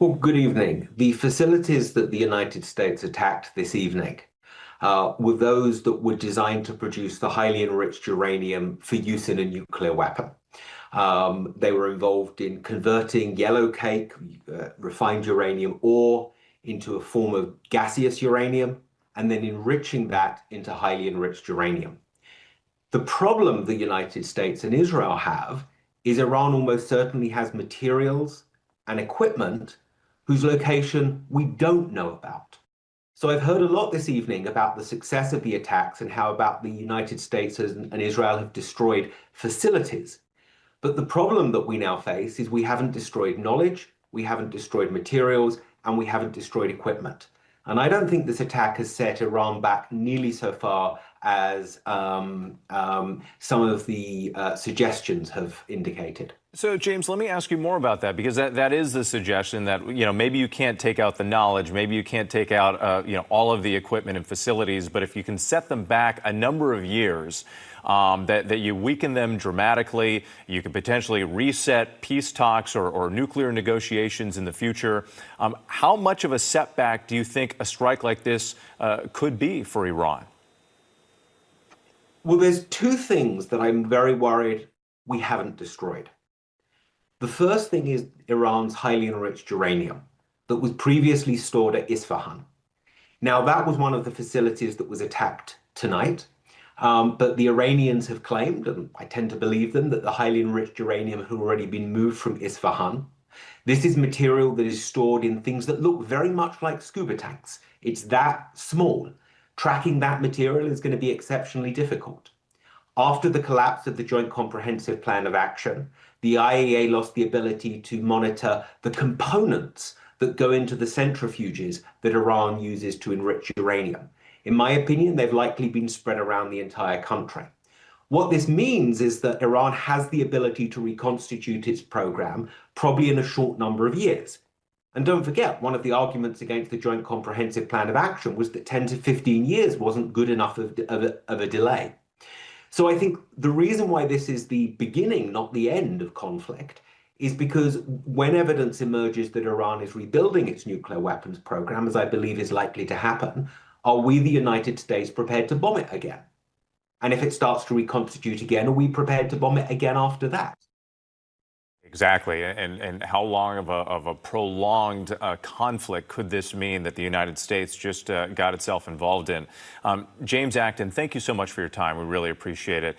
Well, good evening. The facilities that the United States attacked this evening were those that were designed to produce the highly enriched uranium for use in a nuclear weapon. They were involved in converting yellow cake, refined uranium ore, into a form of gaseous uranium, and then enriching that into highly enriched uranium. The problem the United States and Israel have is Iran almost certainly has materials and equipment whose location we don't know about. So I've heard a lot this evening about the success of the attacks and how about the United States and Israel have destroyed facilities. But the problem that we now face is we haven't destroyed knowledge, we haven't destroyed materials, and we haven't destroyed equipment. And I don't think this attack has set Iran back nearly so far as some of the suggestions have indicated. So, James, let me ask you more about that, because that is the suggestion that, maybe you can't take out the knowledge, maybe you can't take out, all of the equipment and facilities, but if you can set them back a number of years, that you weaken them dramatically, you could potentially reset peace talks or nuclear negotiations in the future. How much of a setback do you think a strike like this could be for Iran? Well, there's two things that I'm very worried we haven't destroyed. The first thing is Iran's highly enriched uranium that was previously stored at Isfahan. Now, that was one of the facilities that was attacked tonight, but the Iranians have claimed, and I tend to believe them, that the highly enriched uranium had already been moved from Isfahan. This is material that is stored in things that look very much like scuba tanks. It's that small. Tracking that material is going to be exceptionally difficult. After the collapse of the Joint Comprehensive Plan of Action, the IAEA lost the ability to monitor the components that go into the centrifuges that Iran uses to enrich uranium. In my opinion, they've likely been spread around the entire country. What this means is that Iran has the ability to reconstitute its program, probably in a short number of years. And don't forget, one of the arguments against the Joint Comprehensive Plan of Action was that 10 to 15 years wasn't good enough of a delay. So I think the reason why this is the beginning, not the end of conflict, is because when evidence emerges that Iran is rebuilding its nuclear weapons program, as I believe is likely to happen, are we, the United States, prepared to bomb it again? And if it starts to reconstitute again, are we prepared to bomb it again after that? Exactly. And how long of a prolonged conflict could this mean that the United States just got itself involved in? James Acton, thank you so much for your time. We really appreciate it.